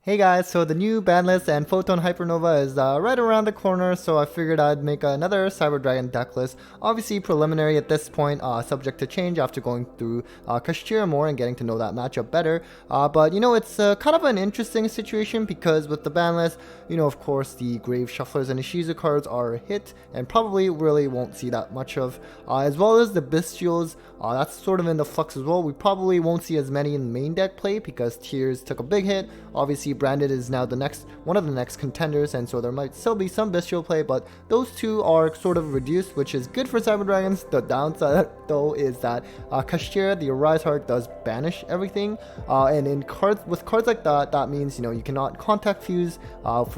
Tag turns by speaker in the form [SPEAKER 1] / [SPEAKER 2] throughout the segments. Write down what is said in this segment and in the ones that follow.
[SPEAKER 1] Hey guys, so the new ban list and Photon Hypernova is right around the corner, so I figured I'd make another Cyber Dragon deck list. Obviously preliminary at this point, subject to change after going through Kashtira more and getting to know that matchup better. But it's kind of an interesting situation because with the ban list, of course the Grave Shufflers and Ishizu cards are a hit and probably really won't see that much of. As well as the Bestials, that's sort of in the flux as well. We probably won't see as many in main deck play because Tears took a big hit. Obviously Branded is now one of the next contenders, and so there might still be some bestial play, but those two are sort of reduced, which is good for Cyber Dragons. The downside though is that Kashtira, the Arise Heart, does banish everything, and with cards like that, that means you cannot contact fuse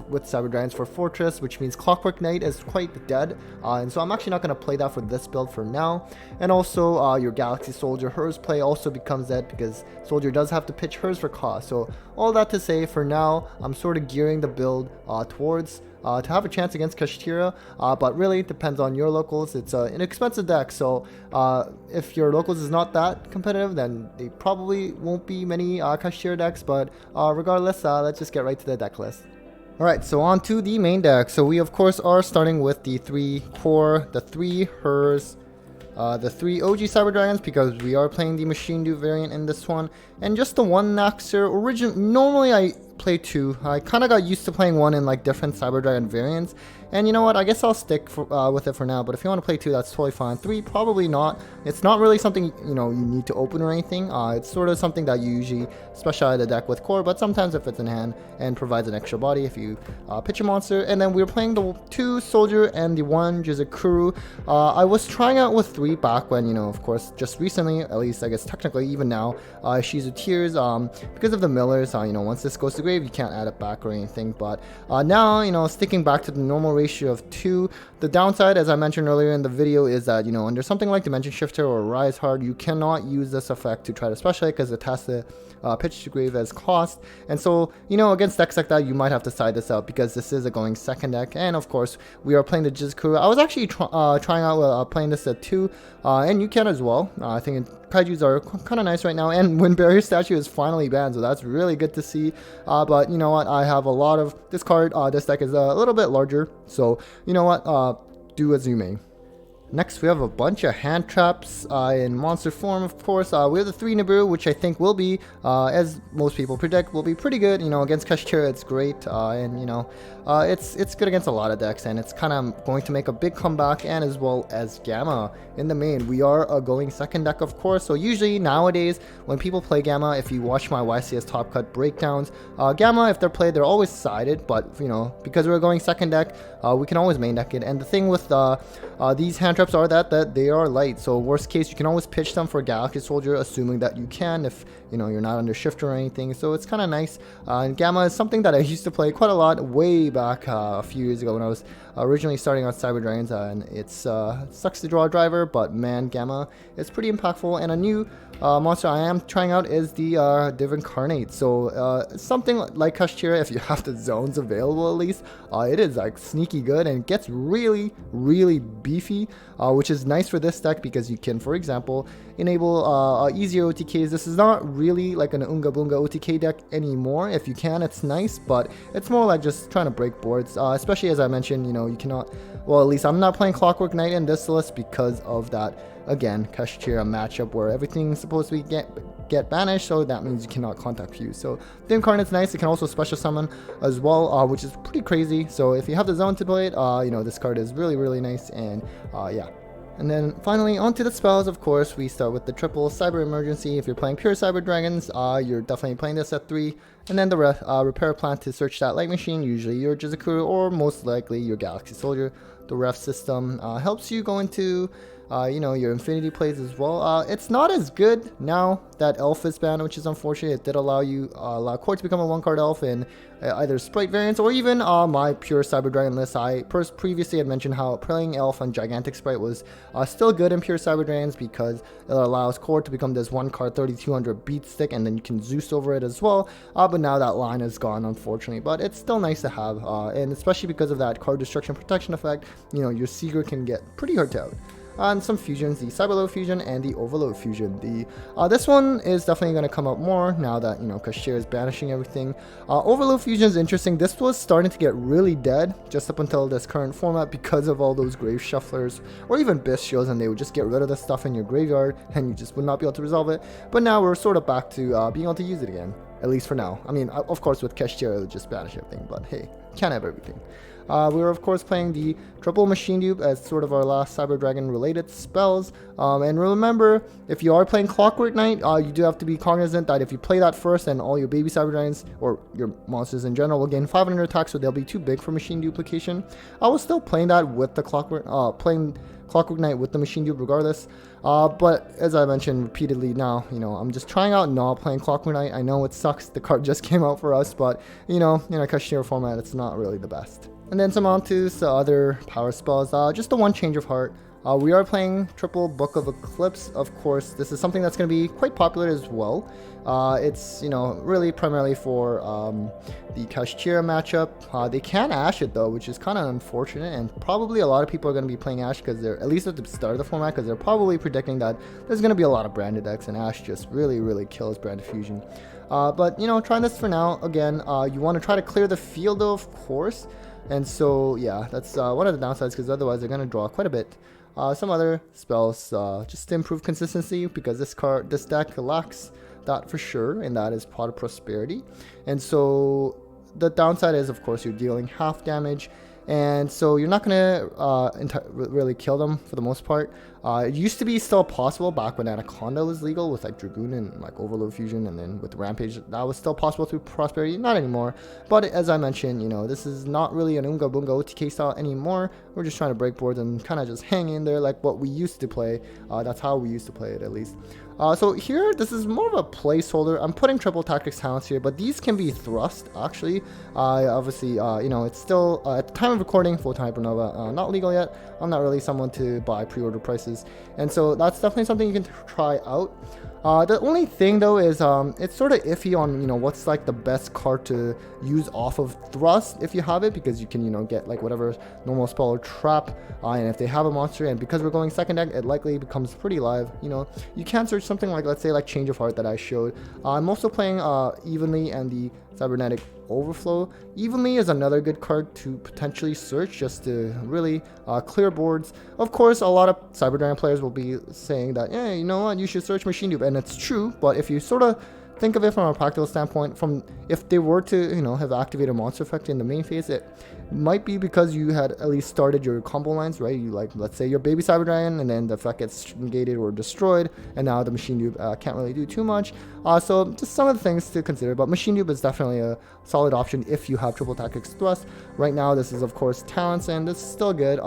[SPEAKER 1] with Cyber Dragons for Fortress, which means Clockwork Knight is quite dead, and so I'm actually not going to play that for this build for now. And also your Galaxy Soldier hers play also becomes dead because Soldier does have to pitch hers for cost. So all that to say, for now I'm sort of gearing the build towards to have a chance against Kashtira, but really it depends on your locals. It's an inexpensive deck, so if your locals is not that competitive, then they probably won't be many Kashtira decks, but regardless, let's just get right to the deck list. Alright, so on to the main deck. So we of course are starting with the 3 core, the 3 hers, the 3 OG Cyber Dragons, because we are playing the Machine Do variant in this one, and just the 1 Naxer. Normally I play 2. I kind of got used to playing 1 in like different Cyber Dragon variants, and you know what, I guess I'll stick with it for now, but if you want to play 2, that's totally fine. 3, probably not. It's not really something you need to open or anything. It's sort of something that you usually specialize the deck with core, but sometimes if it's in hand and provides an extra body if you pitch a monster. And then we were playing the 2 Soldier and the 1 Jizakuru. I was trying out with 3 back when, of course, just recently, at least I guess technically even now, she's with Tears, because of the Millers. Once this goes to grave, you can't add it back or anything, but now, sticking back to the normal ratio of 2. The downside, as I mentioned earlier in the video, is that, under something like Dimension Shifter or Rise Hard, you cannot use this effect to try to specialize because it has to pitch to grave as cost. And so, against decks like that, you might have to side this out because this is a going second deck. And of course, we are playing the Jizakuru. I was actually trying out playing this at 2, and you can as well. I think Kaijus are kind of nice right now, and Wind Barrier Statue is finally banned, so that's really good to see. But you know what, I have a lot of this card. This deck is a little bit larger, so you know what, do as you may. Next, we have a bunch of hand traps in monster form, of course. We have the 3 Nibiru, which I think will be, as most people predict, will be pretty good. Against Kashtira, it's great, and it's good against a lot of decks, and it's kind of going to make a big comeback. And as well as Gamma in the main, we are a going second deck, of course. So usually nowadays, when people play Gamma, if you watch my YCS Top Cut breakdowns, Gamma, if they're played, they're always sided. But because we're going second deck, we can always main deck it. And the thing with these hand traps are that they are light, so worst case you can always pitch them for Galaxy Soldier, assuming that you can, if you're not under shifter or anything. So it's kind of nice. And Gamma is something that I used to play quite a lot way back a few years ago when I was originally starting on Cyber Dragons, and it sucks to draw a driver, but man, Gamma is pretty impactful. And a new monster I am trying out is the Div Incarnate. So something like Kashtira, if you have the zones available at least, it is like sneaky good and it gets really, really beefy, which is nice for this deck because you can, for example, enable easier OTKs. This is not really like an Unga Bunga OTK deck anymore. If you can, it's nice, but it's more like just trying to break boards, especially as I mentioned, you cannot, well, at least I'm not playing Clockwork Knight in this list because of that, again, Kashtira matchup where everything's supposed to be get banished, so that means you cannot contact fuse. So the Incarnate's nice. It can also special summon as well, which is pretty crazy. So if you have the zone to play it, this card is really, really nice, and yeah. And then finally, onto the spells, of course, we start with the triple Cyber Emergency. If you're playing pure Cyber Dragons, you're definitely playing this at 3. And then the Repair Plant to search that Light Machine, usually your Jizakuru or most likely your Galaxy Soldier. The Ref system helps you go into your Infinity plays as well. It's not as good now that Elf is banned, which is unfortunate. It did allow Core to become a 1-card Elf in either Sprite variants or even my pure Cyber Dragon list. I previously had mentioned how playing Elf on Gigantic Sprite was still good in pure Cyber Dragons because it allows Core to become this 1-card 3200 beat stick, and then you can Zeus over it as well. But now that line is gone, unfortunately. But it's still nice to have, and especially because of that card destruction protection effect, your Seeger can get pretty hurt out. and some fusions, the Cyberload fusion and the Overload fusion. This one is definitely going to come up more now that, you know, Kashtira is banishing everything. Overload fusion is interesting. This was starting to get really dead just up until this current format because of all those grave shufflers or even bestials, and they would just get rid of the stuff in your graveyard and you just would not be able to resolve it. But now we're sort of back to being able to use it again, at least for now. I mean, of course with Kashtira it would just banish everything, but hey, can't have everything. We were of course playing the triple machine dupe as sort of our last Cyber Dragon related spells. And remember, if you are playing Clockwork Knight, you do have to be cognizant that if you play that first, then all your baby Cyber Dragons or your monsters in general will gain 500 attacks, so they'll be too big for machine duplication. I was still playing that with the Clockwork Knight with the machine dupe regardless. But as I mentioned repeatedly now, you know, I'm just trying out not playing Clockwork Knight. I know it sucks, the card just came out for us, but you know, in a Kashtira format, it's not really the best. And then some onto some other power spells, just the one Change of Heart. We are playing triple Book of Eclipse, of course. This is something that's going to be quite popular as well. It's, you know, really primarily for the Kashtira matchup. They can Ash it though, which is kind of unfortunate, and probably a lot of people are going to be playing Ash because they're, at least at the start of the format, because they're probably predicting that there's going to be a lot of branded decks, and Ash just really kills branded fusion. But, you know, trying this for now. Again, you want to try to clear the field though, of course. And so, yeah, that's one of the downsides, because otherwise they're going to draw quite a bit. Some other spells just to improve consistency, because this deck lacks that for sure, and that is Pot of Prosperity. And so the downside is, of course, you're dealing half damage, and so you're not going to really kill them for the most part. It used to be still possible back when Anaconda was legal with like Dragoon and like Overload Fusion, and then with Rampage that was still possible through Prosperity. Not anymore, but as I mentioned, you know, this is not really an Unga Bunga OTK style anymore. We're just trying to break boards and kind of just hang in there like what we used to play. That's how we used to play it, at least. So here, this is more of a placeholder. I'm putting triple tactics talents here, but these can be thrust actually. Obviously, you know, it's still at the time of recording, Photon Hypernova, not legal yet. I'm not really someone to buy pre-order prices, and so that's definitely something you can try out. The only thing though is it's sort of iffy on, you know, what's like the best card to use off of thrust if you have it, because you can, you know, get like whatever normal spell or trap, and if they have a monster, and because we're going second deck, it likely becomes pretty live. You know, you can search something like, let's say, like Change of Heart that I showed. I'm also playing Evenly and the Cybernetic Overflow. Evenly is another good card to potentially search just to really clear boards. Of course, a lot of Cyber Dragon players will be saying that, yeah, you know what, you should search Machine Dupe, and it's true, but if you sort of think of it from a practical standpoint, from if they were to, you know, have activated monster effect in the main phase, it might be because you had at least started your combo lines, right? You, like, let's say your baby Cyber Dragon, and then the effect gets negated or destroyed, and now the Machine Dupe can't really do too much. So just some of the things to consider, but Machine Dupe is definitely a solid option if you have triple tactics thrust. Right now, this is of course talents, and this is still good.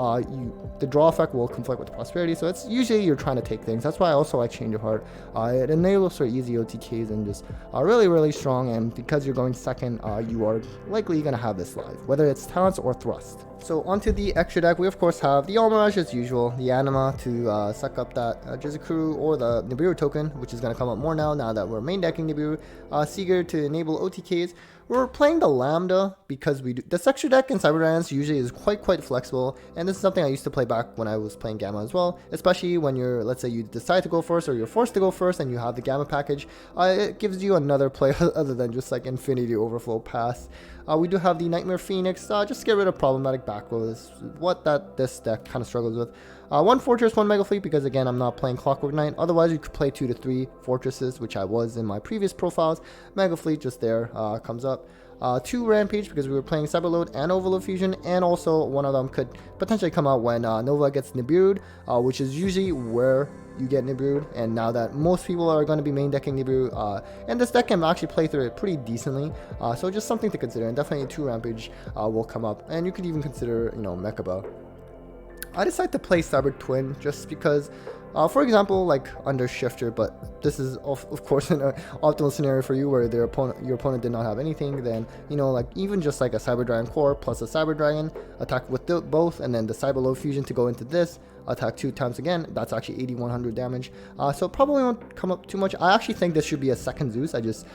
[SPEAKER 1] The draw effect will conflict with the prosperity, so it's usually you're trying to take things. That's why I also like Change of Heart. It enables for easy OTKs and just really strong, and because you're going second, you are likely going to have this live, whether it's talents or thrust. So onto the extra deck, we of course have the Almirage as usual, the Anima to suck up that Jizukuru or the Nibiru token, which is going to come up more now that we're main decking Nibiru, Seeger to enable OTKs. We're playing the Lambda because we do this extra deck in Cyber Dragons usually is quite flexible, and this is something I used to play back when I was playing Gamma as well, especially when you're, let's say you decide to go first or you're forced to go first and you have the Gamma package. It gives you another play other than just like Infinity Overflow Pass. We do have the Nightmare Phoenix, just get rid of problematic back row is what this deck kind of struggles with. One Fortress, one Mega Fleet, because again, I'm not playing Clockwork Knight. Otherwise, you could play 2 to 3 Fortresses, which I was in my previous profiles. Mega Fleet just there comes up. 2 Rampage, because we were playing Cyberload and Overload Fusion, and also one of them could potentially come out when Nova gets Nibiru'd, which is usually where you get Nibiru'd, and now that most people are going to be main decking Nibiru, and this deck can actually play through it pretty decently, so just something to consider, and definitely 2 Rampage will come up, and you could even consider, you know, Mechaba. I decided to play Cyber Twin just because, for example, like under Shifter, but this is of course an optimal scenario for you where your opponent did not have anything. Then, you know, like even just like a Cyber Dragon core plus a Cyber Dragon attack with both, and then the Cyber Low Fusion to go into this, attack 2 times again. That's actually 8100 damage. So probably won't come up too much. I actually think this should be a second Zeus. I just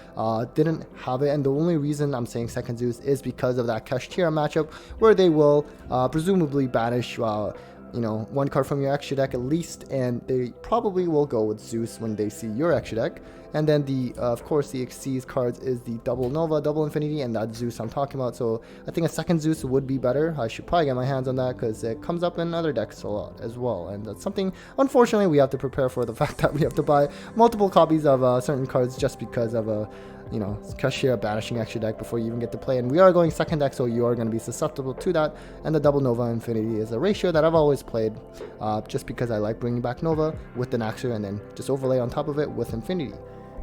[SPEAKER 1] didn't have it, and the only reason I'm saying second Zeus is because of that Kashtira matchup where they will presumably banish you know, one card from your extra deck at least, and they probably will go with Zeus when they see your extra deck. And then the of course the Xyz cards is the double Nova, double Infinity, and that Zeus I'm talking about. So I think a second Zeus would be better. I should probably get my hands on that because it comes up in other decks a lot as well, and that's something unfortunately we have to prepare for, the fact that we have to buy multiple copies of certain cards just because of a you know, Kashtira banishing extra deck before you even get to play. And we are going second deck, so you are going to be susceptible to that. And the double Nova Infinity is a ratio that I've always played just because I like bringing back Nova with the Naxxer and then just overlay on top of it with Infinity.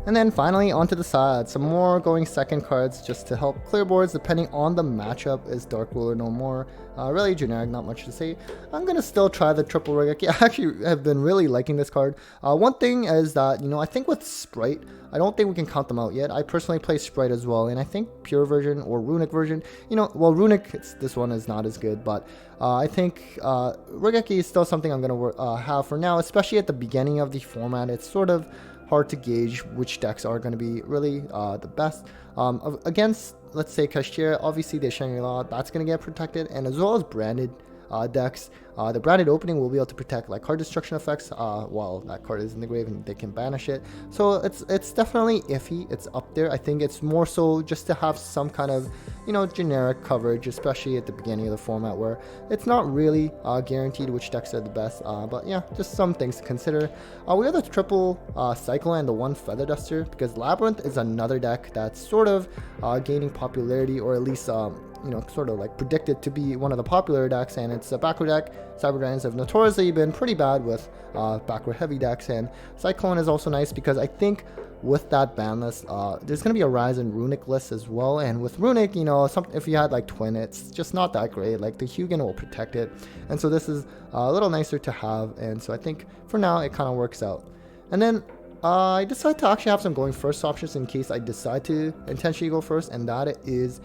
[SPEAKER 1] And then finally onto the side, some more going second cards just to help clear boards depending on the matchup is Dark Ruler No More. Really generic, not much to say. I'm going to still try the triple Regeki. I actually have been really liking this card. One thing is that, you know, I think with Spright, I don't think we can count them out yet. I personally play Spright as well, and I think pure version or runic version, you know, well, runic, this one is not as good, but I think Regeki is still something I'm going to have for now, especially at the beginning of the format. It's sort of hard to gauge which decks are going to be really the best. Against, let's say, Kashtira, obviously the Shangri-La, that's going to get protected, and as well as branded decks. The branded opening will be able to protect like card destruction effects while that card is in the grave and they can banish it. So it's definitely iffy. It's up there. I think it's more so just to have some kind of, you know, generic coverage, especially at the beginning of the format where it's not really guaranteed which decks are the best. But yeah, just some things to consider. We have the triple Cycle and the one Feather Duster, because Labyrinth is another deck that's sort of gaining popularity, or at least you know, sort of like predicted to be one of the popular decks, and it's a backward deck. Cyber Dragons have notoriously been pretty bad with backward heavy decks, and Cyclone is also nice because I think with that ban list, there's going to be a rise in Runic list as well, and with Runic, you know, if you had like Twin, it's just not that great. Like the Hugin will protect it, and so this is a little nicer to have, and so I think for now it kind of works out. And then I decided to actually have some going first options in case I decide to intentionally go first, and that is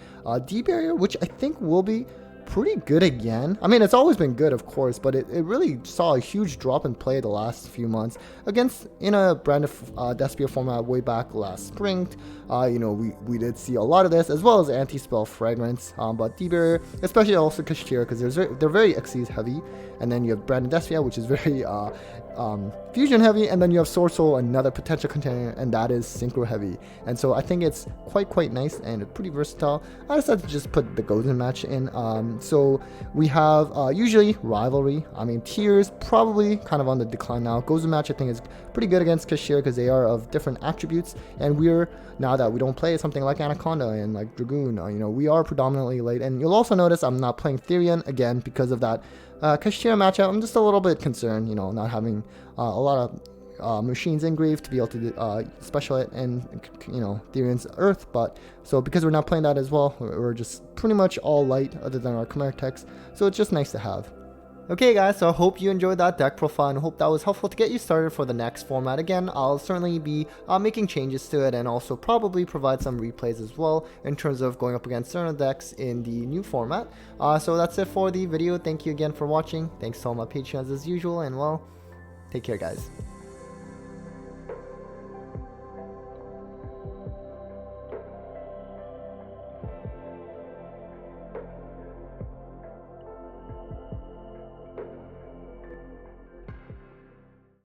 [SPEAKER 1] D-Barrier, which I think will be pretty good again. I mean, it's always been good, of course, but it really saw a huge drop in play the last few months against in a brand of Despia format way back last spring. You know, we did see a lot of this, as well as anti-spell Fragrance, but D-Barrier, especially also Kashtira, because they're very Xyz heavy, and then you have Branded Despia, which is very fusion heavy, and then you have Sword Soul, another potential contender, and that is synchro heavy. And so I think it's quite nice and pretty versatile. I decided to just put the Golden match in. So we have usually Rivalry. I mean, Tears probably kind of on the decline now. Golden match I think is pretty good against Kashtira because they are of different attributes, and we're, now that we don't play something like Anaconda and like Dragoon, you know, we are predominantly late. And you'll also notice I'm not playing Therian again because of that Kashtira matchup. I'm just a little bit concerned, you know, not having a lot of machines engraved to be able to special it and, you know, Therian's Earth. But so because we're not playing that as well, we're just pretty much all light other than our Chimeric techs, so it's just nice to have. Okay guys, so I hope you enjoyed that deck profile and hope that was helpful to get you started for the next format. Again, I'll certainly be making changes to it and also probably provide some replays as well in terms of going up against certain decks in the new format. So that's it for the video. Thank you again for watching. Thanks to all my Patreons as usual, and well, take care guys.